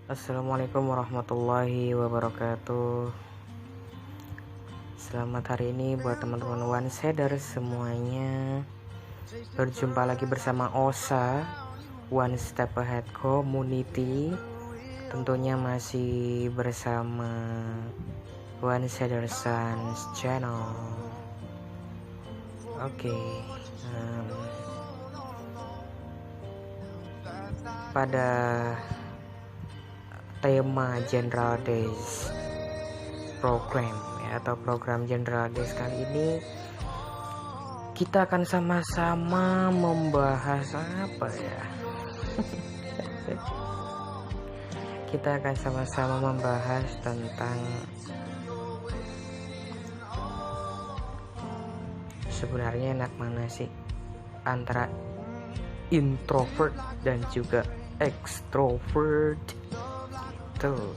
Assalamualaikum warahmatullahi wabarakatuh. Selamat hari ini buat teman-teman One Shader semuanya. Berjumpa lagi bersama Osa One Step Ahead Community. Tentunya masih bersama One Shader Sans Channel. Oke. Pada tema General Days program atau program General Days kali ini kita akan sama-sama membahas apa ya? Kita akan sama-sama membahas tentang sebenarnya enak mana sih antara introvert dan juga extrovert tuh.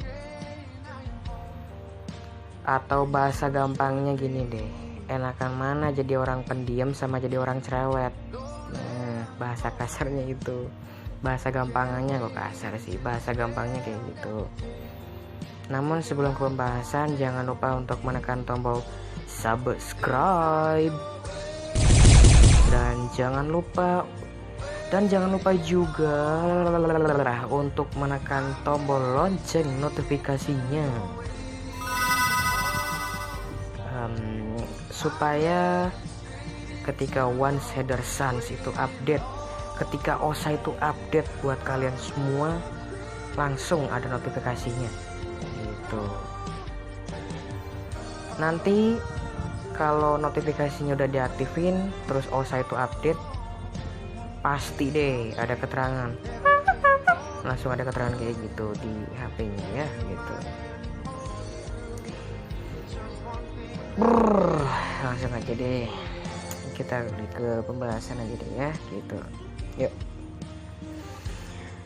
Atau bahasa gampangnya gini deh, enakan mana jadi orang pendiam sama jadi orang cerewet. Nah, bahasa kasarnya itu. Bahasa gampangannya kok kasar sih, bahasa gampangnya kayak gitu. Namun sebelum ke pembahasan, jangan lupa untuk menekan tombol subscribe dan jangan lupa juga untuk menekan tombol lonceng notifikasinya, supaya ketika One Shader Sans itu update, ketika Osa itu update buat kalian semua langsung ada notifikasinya gitu. Nanti kalau notifikasinya udah diaktifin terus Osa itu update, pasti deh ada keterangan, langsung ada keterangan kayak gitu di HP-nya ya gitu. Langsung aja deh kita ke pembahasan aja deh ya gitu. Yuk,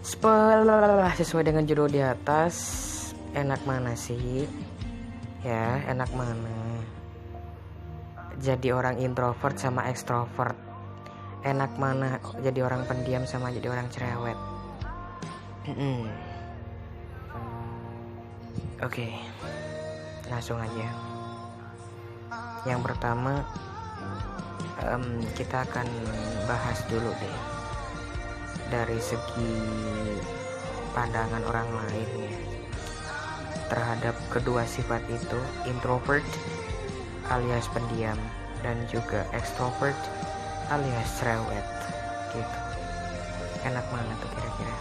sesuai dengan judul di atas, enak mana sih ya, enak mana jadi orang introvert sama extrovert, enak mana jadi orang pendiam sama jadi orang cerewet. Oke, langsung aja. Yang pertama, kita akan bahas dulu deh dari segi pandangan orang lain ya terhadap kedua sifat itu, introvert alias pendiam dan juga extrovert alias cerewet gitu. Enak mana tuh kira-kira?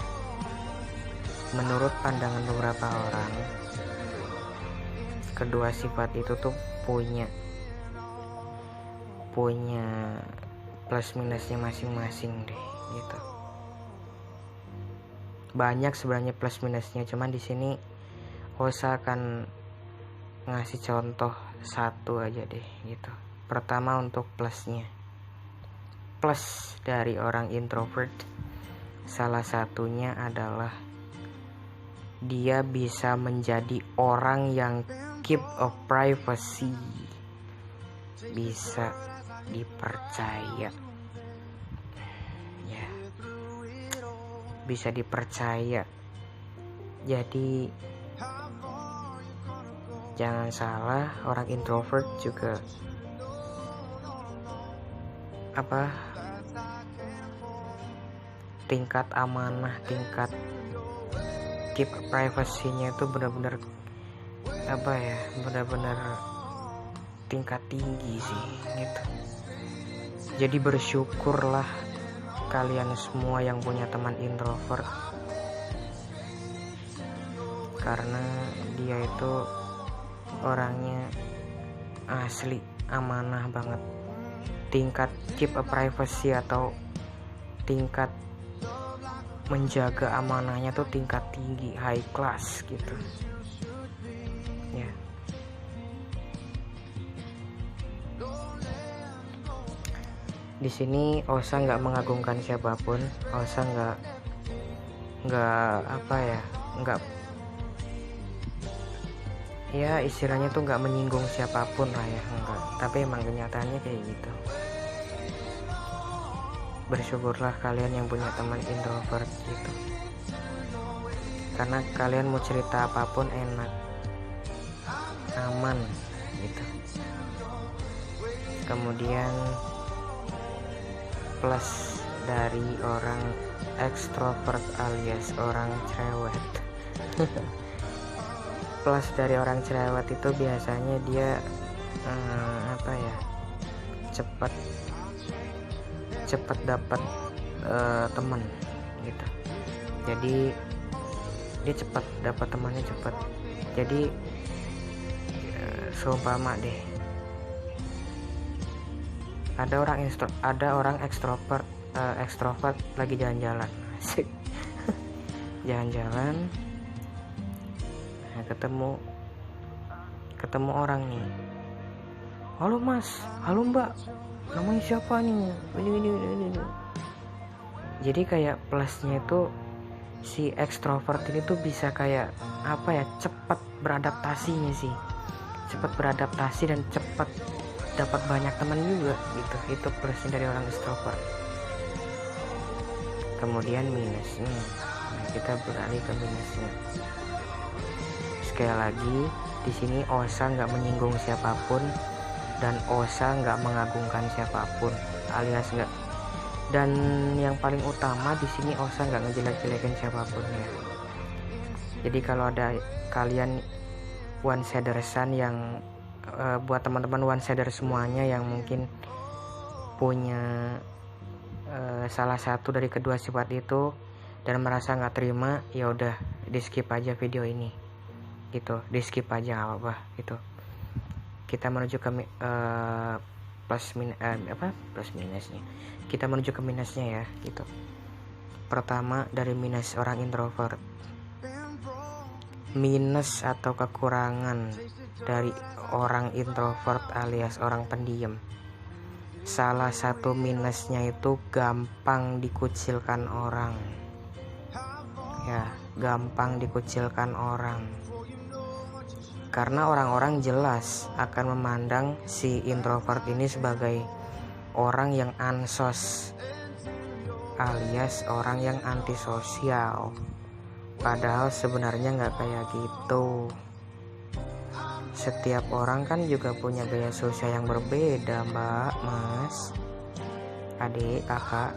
Menurut pandangan beberapa orang, kedua sifat itu tuh punya plus minusnya masing-masing deh gitu. Banyak sebenarnya plus minusnya, cuman di sini Osa akan ngasih contoh satu aja deh gitu. Pertama untuk plusnya. Plus dari orang introvert salah satunya adalah dia bisa menjadi orang yang keep a privacy, bisa dipercaya ya, bisa dipercaya. Jadi jangan salah, orang introvert juga tingkat amanah, tingkat keep privacy-nya itu benar-benar benar-benar tingkat tinggi sih gitu. Jadi bersyukurlah kalian semua yang punya teman introvert, karena dia itu orangnya asli amanah banget. Tingkat keep a privacy atau tingkat menjaga amanahnya tuh tingkat tinggi, high class gitu ya. Di sini Osa nggak mengagungkan siapapun, Osa nggak ya istilahnya tuh nggak menyinggung siapapun lah ya, enggak. Tapi emang kenyataannya kayak gitu. Bersyukurlah kalian yang punya teman introvert gitu. karena kalian mau cerita apapun enak, aman gitu. Kemudian plus dari orang ekstrovert alias orang cerewet. Plus dari orang cerewet itu biasanya dia cepat dapat teman gitu. Jadi dia cepat dapat temannya cepat. Jadi seumpama deh, ada orang ekstrovert lagi jalan-jalan, asik. Jalan-jalan, nah, ketemu orang nih. Halo mas, halo mbak, namanya siapa nih? Ini. Jadi kayak plusnya itu si ekstrovert ini tuh bisa kayak cepat beradaptasinya sih, cepat beradaptasi dan cepat dapat banyak teman juga gitu. Itu plusnya dari orang ekstrovert. Kemudian minusnya, nah, kita beralih ke minusnya. Sekali lagi, di sini Osa nggak menyinggung siapapun dan Osa nggak mengagungkan siapapun, alias nggak. Dan yang paling utama di sini Osa nggak ngejelek-jelekin siapapun ya. Jadi kalau ada kalian one sidersan yang buat teman-teman one sider semuanya yang mungkin punya salah satu dari kedua sifat itu dan merasa nggak terima, ya udah di skip aja video ini gitu, di skip aja nggak apa-apa gitu. Kita menuju ke plus minusnya. Kita menuju ke minusnya ya gitu. Pertama dari minus orang introvert. Minus atau kekurangan dari orang introvert alias orang pendiam. Salah satu minusnya itu gampang dikucilkan orang. Ya, gampang dikucilkan orang. Karena orang-orang jelas akan memandang si introvert ini sebagai orang yang ansos alias orang yang antisosial. Padahal sebenarnya nggak kayak gitu. Setiap orang kan juga punya gaya sosial yang berbeda, mbak, mas, adik, kakak.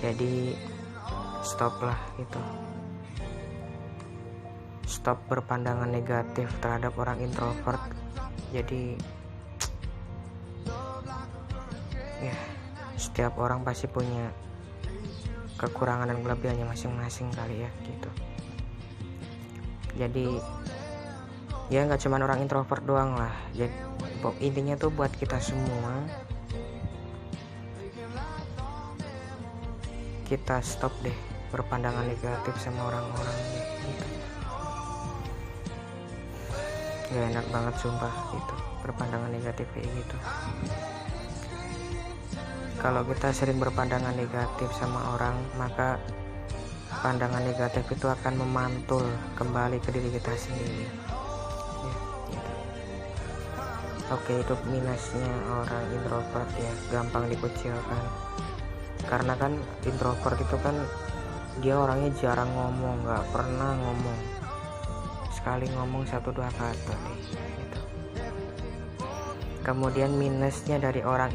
Jadi stop lah itu. Stop berpandangan negatif terhadap orang introvert. Jadi ya, setiap orang pasti punya kekurangan dan kelebihannya masing-masing kali ya gitu. Jadi ya nggak cuma orang introvert doang lah. Jadi intinya tuh buat kita semua, kita stop deh berpandangan negatif sama orang-orang gitu. Gak enak banget sumpah gitu, berpandangan negatif kayak gitu. Kalau kita sering berpandangan negatif sama orang, maka pandangan negatif itu akan memantul kembali ke diri kita sendiri ya, gitu. Oke, itu minusnya orang introvert ya, gampang dikucilkan. Karena kan introvert itu kan dia orangnya jarang ngomong, nggak pernah ngomong, sekali ngomong 1-2 kata nih gitu. Kemudian minusnya dari orang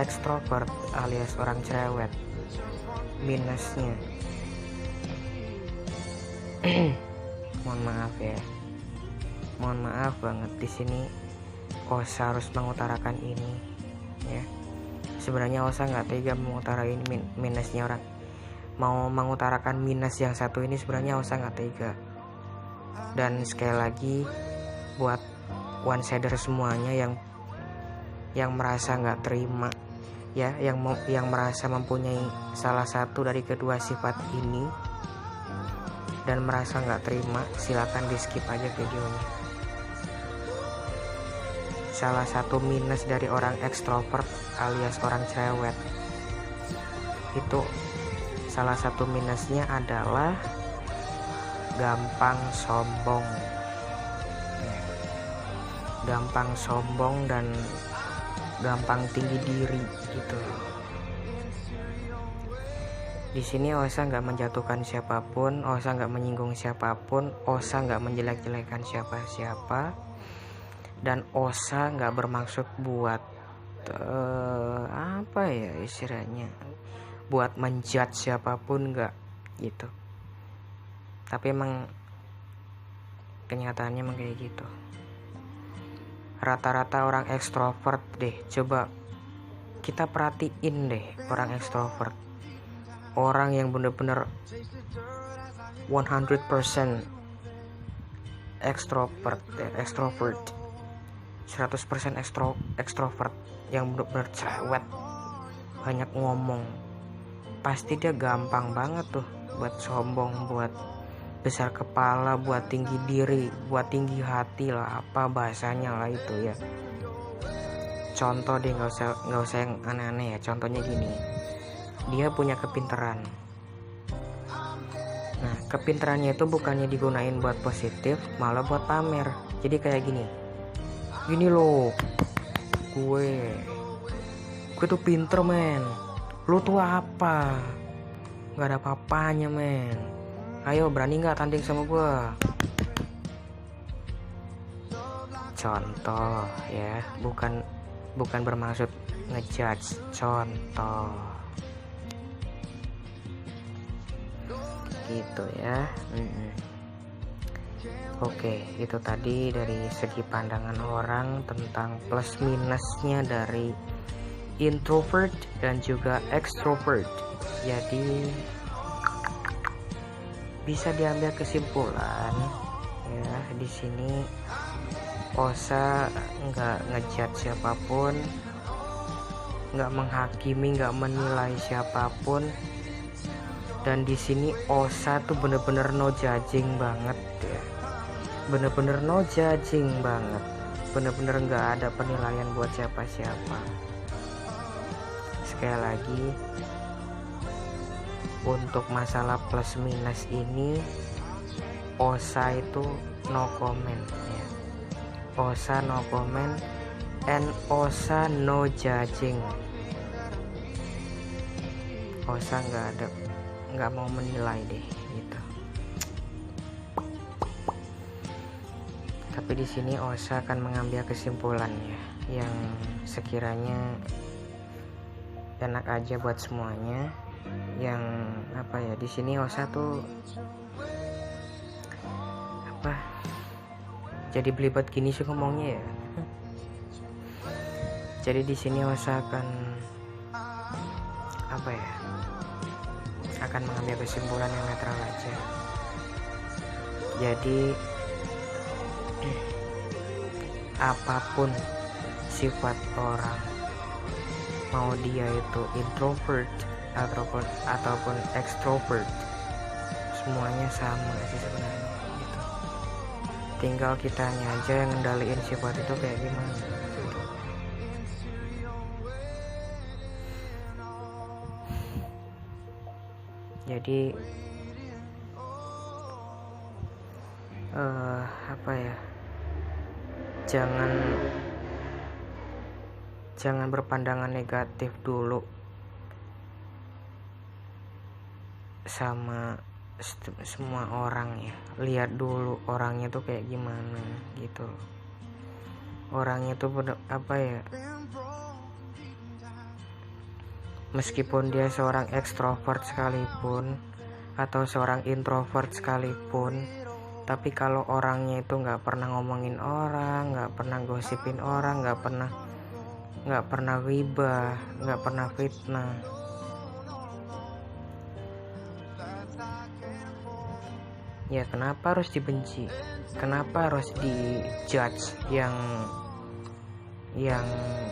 ekstrovert alias orang cerewet. Minusnya mohon maaf banget di sini Osa harus mengutarakan ini ya. Sebenarnya Osa nggak tega mengutarakan minusnya orang, mau mengutarakan minus yang satu ini sebenarnya Osa nggak tega. Dan sekali lagi buat one sider semuanya yang merasa nggak terima ya, yang merasa mempunyai salah satu dari kedua sifat ini dan merasa nggak terima, silakan di skip aja videonya. Salah satu minus dari orang ekstrovert alias orang cerewet itu, salah satu minusnya adalah gampang sombong ya. Gampang sombong dan gampang tinggi diri gitu. Di sini Osa nggak menjatuhkan siapapun, Osa nggak menyinggung siapapun, Osa nggak menjelek-jelekan siapa-siapa, dan Osa nggak bermaksud buat apa ya istilahnya, buat menjudge siapapun, nggak gitu. Tapi emang kenyataannya emang kayak gitu. Rata-rata orang ekstrovert deh, coba kita perhatiin deh orang ekstrovert. Orang yang bener-bener 100% extrovert 100% extrovert yang bener-bener cerewet, banyak ngomong, pasti dia gampang banget tuh buat sombong, buat besar kepala, buat tinggi diri, buat tinggi hati lah, apa bahasanya lah itu ya. Contoh deh, nggak usah yang aneh-aneh ya. Contohnya gini, dia punya kepintaran. Nah, kepintarannya itu bukannya digunain buat positif, malah buat pamer. Jadi kayak gini loh, gue tuh pinter men, lu tuh apa, nggak ada apa-apanya men, ayo berani nggak tanding sama gue. Contoh ya, bukan bermaksud ngejudge, contoh gitu ya. Oke, itu tadi dari segi pandangan orang tentang plus minusnya dari introvert dan juga extrovert. Jadi bisa diambil kesimpulan ya, di sini Osa nggak ngejudge siapapun, nggak menghakimi, nggak menilai siapapun. Dan di sini Osa tuh bener-bener no judging banget ya, bener-bener no judging banget, bener-bener nggak ada penilaian buat siapa-siapa. Sekali lagi, untuk masalah plus minus ini Osa itu no comment ya. Osa no comment and Osa no judging. Osa nggak mau menilai deh gitu. Tapi di sini Osa akan mengambil kesimpulannya yang sekiranya enak aja buat semuanya. Yang apa ya, di sini Osa tuh apa, jadi belibet gini sih ngomongnya ya. Jadi di sini Osa akan apa ya, akan mengambil kesimpulan yang netral aja. Jadi apapun sifat orang, mau dia itu introvert ataupun extrovert, semuanya sama sih sebenarnya gitu. Tinggal kitanya aja yang ngendaliin sifat itu kayak gimana gitu. Jadi apa ya, jangan berpandangan negatif dulu sama semua orang ya. Lihat dulu orangnya tuh kayak gimana gitu. Orangnya tuh apa ya, meskipun dia seorang ekstrovert sekalipun atau seorang introvert sekalipun, tapi kalau orangnya itu nggak pernah ngomongin orang, nggak pernah gosipin orang, nggak pernah ghibah, nggak pernah fitnah, ya kenapa harus dibenci, kenapa harus dijudge yang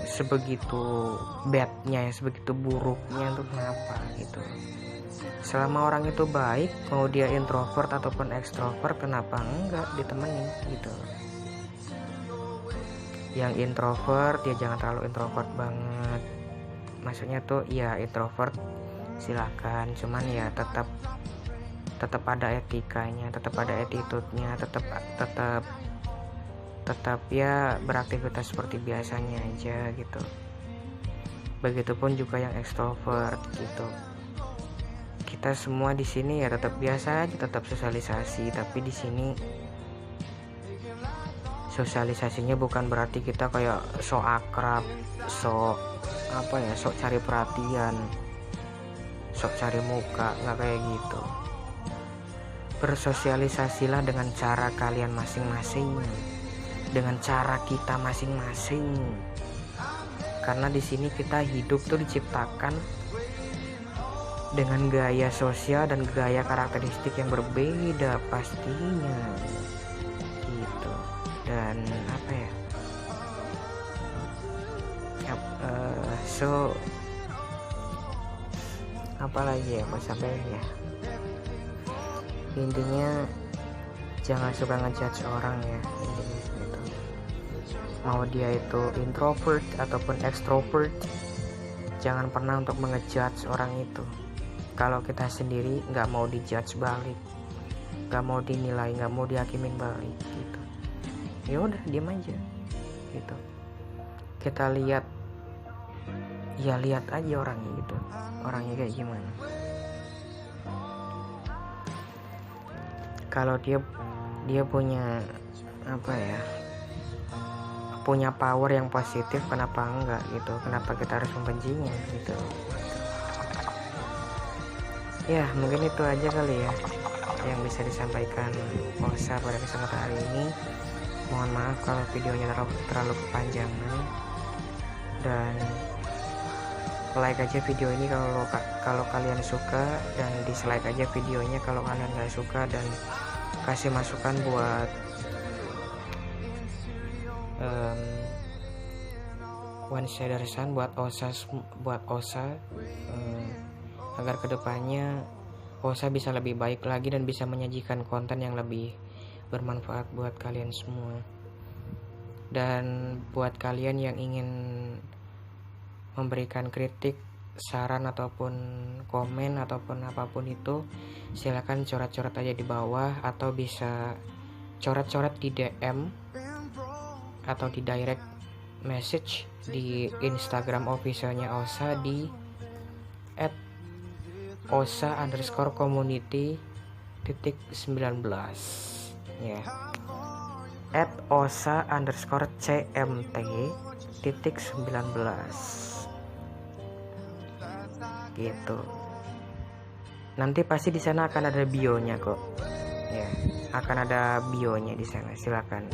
sebegitu badnya, yang sebegitu buruknya, tuh kenapa gitu. Selama orang itu baik, mau dia introvert ataupun extrovert, kenapa enggak ditemenin gitu. Yang introvert ya jangan terlalu introvert banget, maksudnya tuh ya introvert silakan, cuman ya tetap ada etikanya, tetap ada attitude-nya, tetap ya beraktivitas seperti biasanya aja gitu. Begitupun juga yang extrovert gitu. Kita kita semua di sini ya tetap biasa aja, tetap sosialisasi. Tapi di sini sosialisasinya bukan berarti kita kayak sok akrab, sok sok cari perhatian, sok cari muka, nggak kayak gitu. Bersosialisasilah dengan cara kalian masing-masing, dengan cara kita masing-masing. Karena di sini kita hidup tuh diciptakan dengan gaya sosial dan gaya karakteristik yang berbeda pastinya gitu. Dan apalagi ya mau sampaikan ya, intinya jangan suka ngejudge orang ya, intinya gitu. Mau dia itu introvert ataupun extrovert, jangan pernah untuk mengejudge orang itu. Kalau kita sendiri nggak mau dijudge balik, nggak mau dinilai, nggak mau dihakimin balik gitu, ya udah diam aja gitu. Kita lihat aja orangnya gitu, orangnya kayak gimana. Kalau dia punya punya power yang positif, kenapa enggak gitu, kenapa kita harus membencinya gitu. Ya mungkin itu aja kali ya yang bisa disampaikan Osa pada kesempatan hari ini. Mohon maaf kalau videonya terlalu kepanjangan, dan like aja video ini kalau kalian suka, dan dislike aja videonya kalau kalian nggak suka, dan kasih masukan buat One Shader Sun, buat Osa agar kedepannya Osa bisa lebih baik lagi dan bisa menyajikan konten yang lebih bermanfaat buat kalian semua. Dan buat kalian yang ingin memberikan kritik, saran ataupun komen ataupun apapun itu, silakan coret-coret aja di bawah, atau bisa coret-coret di DM atau di direct message di Instagram officialnya Osa di @osa_community_19 ya, @osa_cmt_19 gitu. Nanti pasti di sana akan ada bionya kok ya, akan ada bionya di sana. Silakan,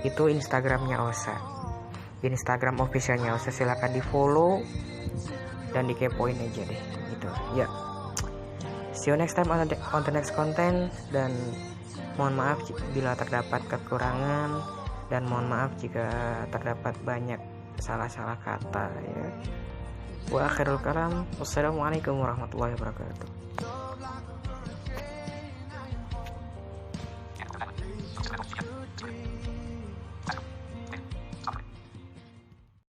itu Instagramnya Osa, Instagram officialnya Osa, silakan di follow dan dikepoin aja deh gitu ya. See you next time on the next content, dan mohon maaf bila terdapat kekurangan, dan mohon maaf jika terdapat banyak salah-salah kata ya. Wa akhirul kalam, wassalamualaikum warahmatullahi wabarakatuh.